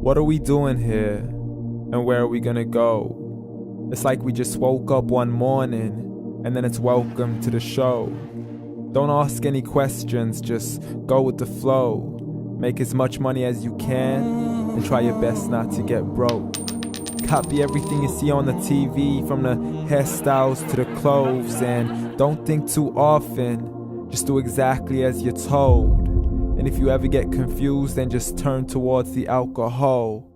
What are we doing here? And where are we gonna go? It's like we just woke up one morning and then it's welcome to the show. Don't ask any questions, just go with the flow. Make as much money as you can and try your best not to get broke. Copy everything you see on the TV, from the hairstyles to the clothes, and don't think too often, just do exactly as you're told. And if you ever get confused, then just turn towards the alcohol.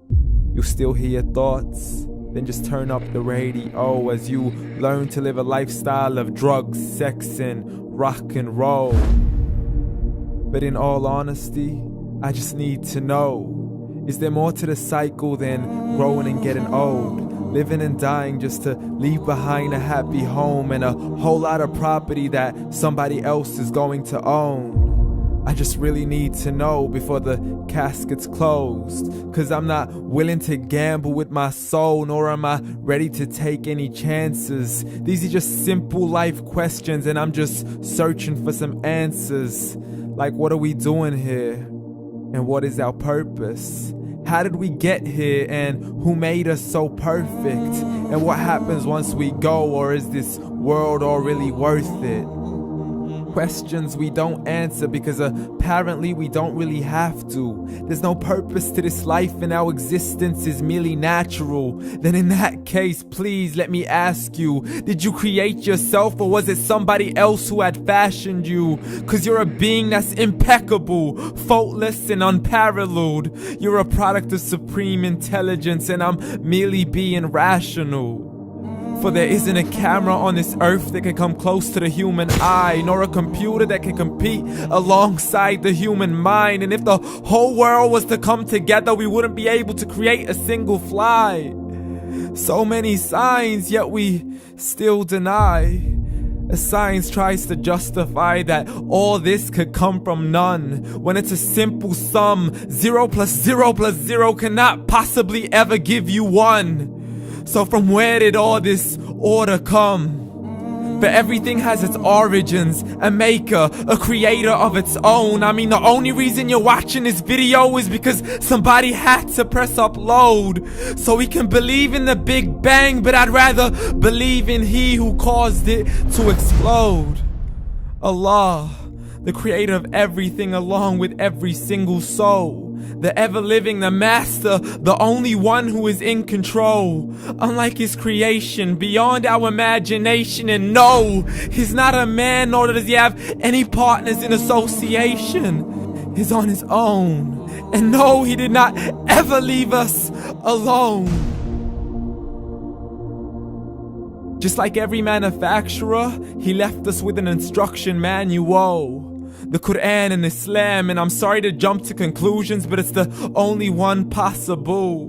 You'll still hear your thoughts, then just turn up the radio as you learn to live a lifestyle of drugs, sex, and rock and roll. But in all honesty, I just need to know, is there more to the cycle than growing and getting old? Living and dying just to leave behind a happy home and a whole lot of property that somebody else is going to own. I just really need to know before the casket's closed, 'cause I'm not willing to gamble with my soul, nor am I ready to take any chances. These are just simple life questions and I'm just searching for some answers. Like, what are we doing here? And what is our purpose? How did we get here, and who made us so perfect? And what happens once we go, or is this world all really worth it? Questions we don't answer because apparently we don't really have to. There's no purpose to this life and our existence is merely natural. Then in that case, please let me ask you, did you create yourself, or was it somebody else who had fashioned you? 'Cause you're a being that's impeccable, faultless and unparalleled. You're a product of supreme intelligence and I'm merely being rational. For there isn't a camera on this earth that can come close to the human eye, nor a computer that can compete alongside the human mind. And if the whole world was to come together, we wouldn't be able to create a single fly. So many signs, yet we still deny. As science tries to justify that all this could come from none, when it's a simple sum. 0 plus 0 plus 0 cannot possibly ever give you 1. So from where did all this order come? For everything has its origins, a maker, a creator of its own. I mean, the only reason you're watching this video is because somebody had to press upload. So we can believe in the Big Bang, but I'd rather believe in He who caused it to explode. Allah, the creator of everything along with every single soul. The ever-living, the master, the only one who is in control. Unlike his creation, beyond our imagination. And no, he's not a man, nor does he have any partners in association. He's on his own. And no, he did not ever leave us alone. Just like every manufacturer, he left us with an instruction manual. The Quran and Islam, and I'm sorry to jump to conclusions, but it's the only one possible.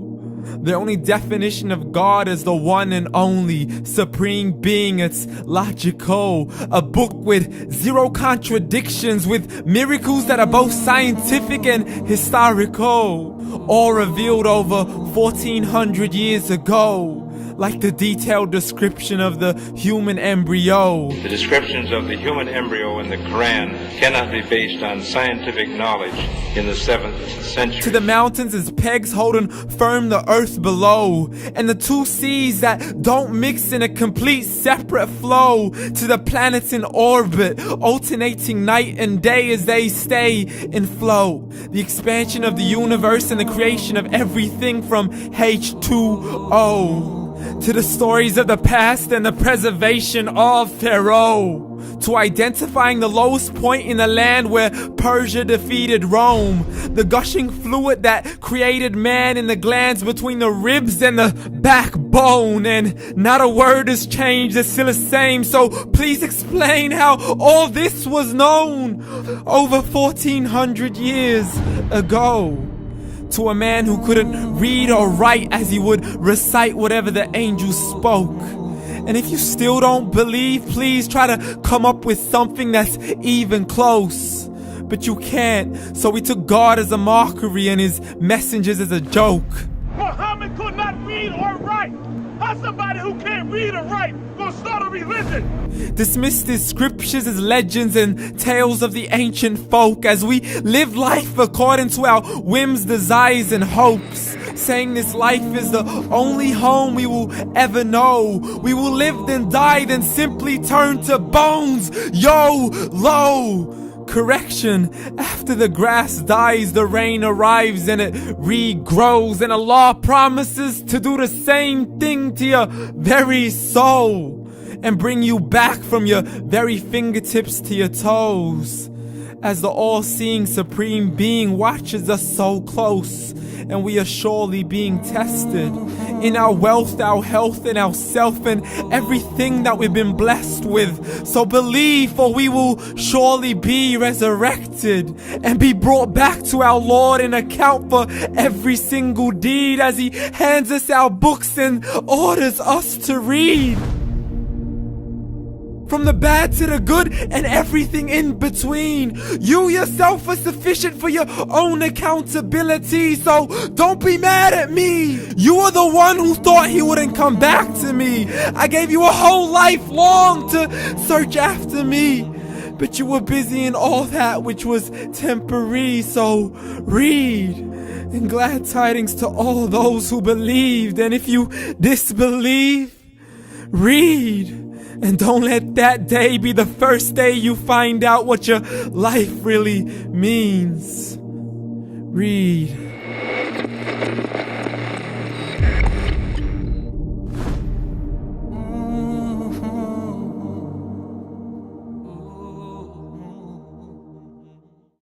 The only definition of God is the one and only supreme being. It's logical, a book with 0 contradictions, with miracles that are both scientific and historical, all revealed over 1400 years ago. Like the detailed description of the human embryo. The descriptions of the human embryo in the Quran cannot be based on scientific knowledge in the 7th century. To the mountains as pegs holding firm the earth below, and the 2 seas that don't mix in a complete separate flow. To the planets in orbit, alternating night and day as they stay in flow. The expansion of the universe and the creation of everything from H2O. To the stories of the past and the preservation of Pharaoh. To identifying the lowest point in the land where Persia defeated Rome. The gushing fluid that created man in the glands between the ribs and the backbone. And not a word has changed, it's still the same. So please explain how all this was known over 1400 years ago. To a man who couldn't read or write as he would recite whatever the angels spoke. And if you still don't believe, please try to come up with something that's even close. But you can't, so we took God as a mockery and his messengers as a joke. Muhammad could not read or write. How somebody who can't read or write gonna start a religion? Dismissed his scriptures as legends and tales of the ancient folk as we live life according to our whims, desires, and hopes. saying this life is the only home we will ever know. We will live then die, then simply turn to bones. YOLO! Correction, after the grass dies, the rain arrives and it regrows, and Allah promises to do the same thing to your very soul and bring you back from your very fingertips to your toes, as the all-seeing supreme being watches us so close, and we are surely being tested in our wealth, our health, and our self, and everything that we've been blessed with. So believe, for we will surely be resurrected and be brought back to our Lord and account for every single deed, as He hands us our books and orders us to read. From the bad to the good and everything in between. You yourself are sufficient for your own accountability, so don't be mad at me. You are the one who thought He wouldn't come back to me. I gave you a whole life long to search after me, but you were busy in all that which was temporary. So read, and glad tidings to all those who believed. And if you disbelieve, read. And don't let that day be the first day you find out what your life really means. Read.